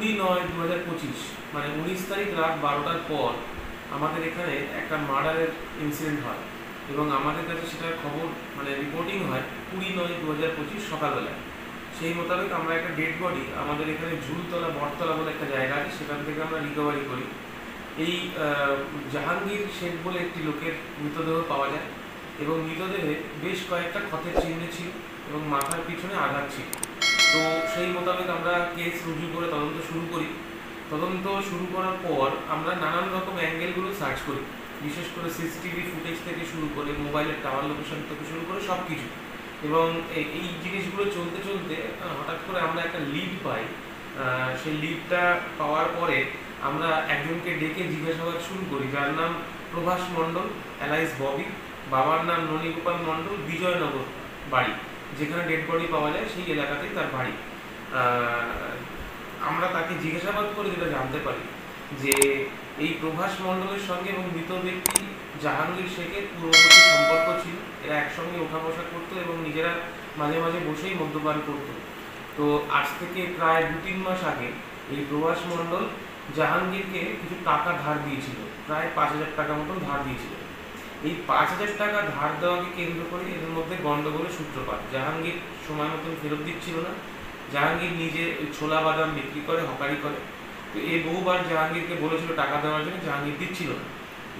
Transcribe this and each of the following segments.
20/9/2025 মানে 19 তারিখ রাত 12টার পর আমাদের এখানে একটা মার্ডারের ইনসিডেন্ট হয় এবং আমাদের কাছে সেটার খবর মানে রিপোর্টিং হয় 20/9/2025 সকালবেলায়। সেই মোতাবেক আমরা একটা ডেড বডি আমাদের এখানে ঝুলতলা বটতলা বলে একটা জায়গা আছে, সেখান থেকে আমরা রিকভারি করি। এই জাহাঙ্গীর শেখ বলে একটি লোকের মৃতদেহ পাওয়া যায় এবং মৃতদেহে বেশ কয়েকটা ক্ষতের চিহ্ন ছিল এবং মাথার পিছনে আঘাত ছিল। তো সেই মোতাবেক আমরা কেস রুজু করে তদন্ত শুরু করি। তদন্ত শুরু করার পর আমরা নানান রকম অ্যাঙ্গেলগুলো সার্চ করি, বিশেষ করে সিসিটিভি ফুটেজ থেকে শুরু করে মোবাইলের টাওয়ার লোকেশন থেকে শুরু করে সব কিছু। এবং এই জিনিসগুলো চলতে চলতে হঠাৎ করে আমরা একটা লিড পাই। সেই লিডটা পাওয়ার পরে আমরা একজনকে ডেকে জিজ্ঞাসাবাদ শুরু করি, যার নাম প্রভাস মণ্ডল অ্যালাইস ববি। বাবার নাম ননীগোপাল মণ্ডল, বিজয়নগর বাড়ি, যেখানে ডেড বডি পাওয়া যায় সেই এলাকাতেই তার বাড়ি। আমরা তাকে জিজ্ঞাসাবাদ করে যেটা জানতে পারি যে এই প্রভাস মণ্ডলের সঙ্গে এবং মৃত ব্যক্তি জাহাঙ্গীর শেখের পূর্ববর্তী সম্পর্ক ছিল। এরা একসঙ্গে ওঠা বসা করতো এবং নিজেরা মাঝে মাঝে বসেই মদ্যপান করত। তো আজ থেকে প্রায় 2-3 মাস আগে এই প্রভাস মণ্ডল জাহাঙ্গীরকে কিছু টাকা ধার দিয়েছিল, প্রায় 5,000 টাকা মতন ধার দিয়েছিল। এই 5,000 টাকা ধার দেওয়াকে কেন্দ্র করে এদের মধ্যে গন্ডগোলের সূত্রপাত। জাহাঙ্গীর সময় মতন ফেরত দিচ্ছিল না। জাহাঙ্গীর নিজে ছোলা বাদাম বিক্রি করে, হকারি করে। তো এই বহুবার জাহাঙ্গীরকে বলেছিল টাকা দেওয়ার জন্য, জাহাঙ্গীর দিচ্ছিল না।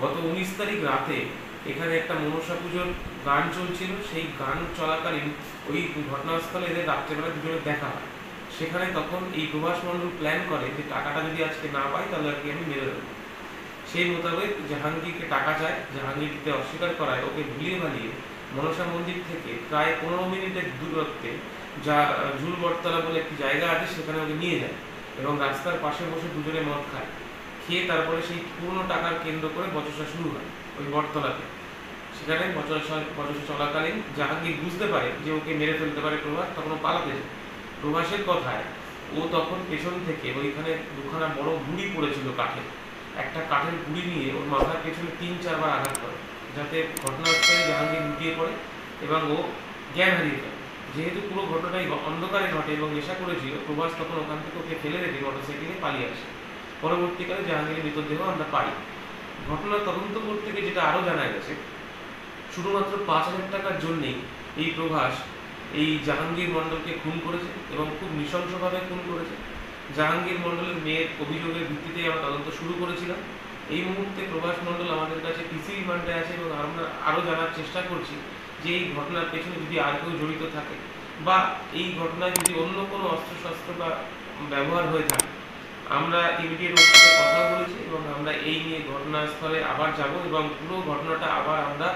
গত 19 তারিখ রাতে এখানে একটা মনসা পুজোর গান চলছিল। সেই গান চলাকালীন ওই ঘটনাস্থলে এদের রাত্রেবেলা দুজনে দেখা হয়। সেখানে তখন এই প্রভাস মণ্ডল প্ল্যান করে যে টাকাটা যদি আজকে না পাই তাহলে আর কি আমি মেরে দেবো। সেই মোতাবেক জাহাঙ্গীরকে টাকা চায়, জাহাঙ্গীর দিতে অস্বীকার করায় ওকে ভুলিয়ে ভালিয়ে মনসা মন্দির থেকে প্রায় 15 মিনিটের দূরত্বে যা ঝুল বটতলা বলে একটি জায়গা আছে সেখানে ওকে নিয়ে যায় এবং রাস্তার পাশে বসে দুজনে মদ খায়। খেয়ে তারপরে সেই পুরনো টাকার কেন্দ্র করে বচসা শুরু হয় ওই বটতলাতে। সেখানে বচসা চলাকালীন জাহাঙ্গীর বুঝতে পারে যে ওকে মেরে ফেলতে পারে প্রভাস, তখন ও পালাতে যায়। প্রভাসের কথায় ও তখন পেছন থেকে ওইখানে দুখানা বড় গুড়ি পড়েছিল কাঠের, একটা কাঠের গুড়ি নিয়ে ওর মাথার পেছনে 3-4 বার আঘাত করে, যাতে ঘটনাস্থলে জাহাঙ্গীর লুটিয়ে পড়ে এবং ও জ্ঞান হারিয়ে যায়। যেহেতু পুরো ঘটনাটাই অন্ধকারে ঘটে এবং নেশা করেছিল, প্রভাস তখন ওখান থেকে ওকে ফেলে রেখে মোটরসাইকেলে পালিয়ে আসে। পরবর্তীকালে জাহাঙ্গীরের মৃতদেহ আমরা পাই। ঘটনার তদন্ত করতে গিয়ে যেটা আরও জানা গেছে, শুধুমাত্র 5,000 টাকার জন্যেই এই প্রভাস এই জাহাঙ্গীর মণ্ডলকে খুন করেছে এবং খুব নৃশংসভাবে খুন করেছে। জাহাঙ্গীর মণ্ডলের মেয়ের অভিযোগের ভিত্তিতে আমরা তদন্ত শুরু করেছিলাম। এই মুহূর্তে প্রভাস মণ্ডল আমাদের কাছে পিসি রিমান্ডে আছে এবং আমরা আরও জানার চেষ্টা করছি যে এই ঘটনার পেছনে যদি আর কেউ জড়িত থাকে বা এই ঘটনায় যদি অন্য কোনো অস্ত্রশস্ত্র বা ব্যবহার হয়ে থাকে। আমরা ইমিডিয়েট ওর সাথে কথা বলেছি এবং আমরা এই নিয়ে ঘটনাস্থলে আবার যাব এবং পুরো ঘটনাটা আবার আমরা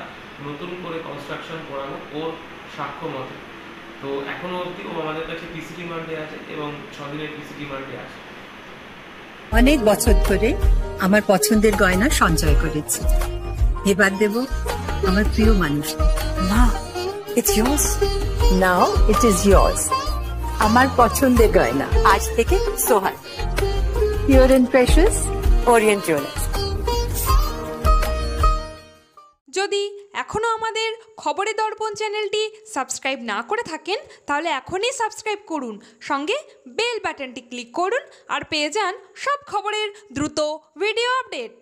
নতুন করে কনস্ট্রাকশন করাবো ওর সাক্ষ্য মতে। তো এখনো অবধি ও আমাদের কাছে পিসি রিমান্ডে আছে এবং 6 দিনের পিসি রিমান্ডে আছে। অনেক বছর ধরে আমার পছন্দের গয়না সঞ্চয় করেছি, এবার দেব আমার প্রিয় মানুষ। না, it's yours. Now it is yours. আমার পছন্দের গয়না আজ থেকে সোহান, Pure and Precious, Orient Jewelers. যদি এখনও আমাদের খবরের দর্পণ চ্যানেলটি সাবস্ক্রাইব না করে থাকেন তাহলে এখনই সাবস্ক্রাইব করুন, সঙ্গে বেল বাটনটি ক্লিক করুন আর পেয়ে যান সব খবরের দ্রুত ভিডিও আপডেট।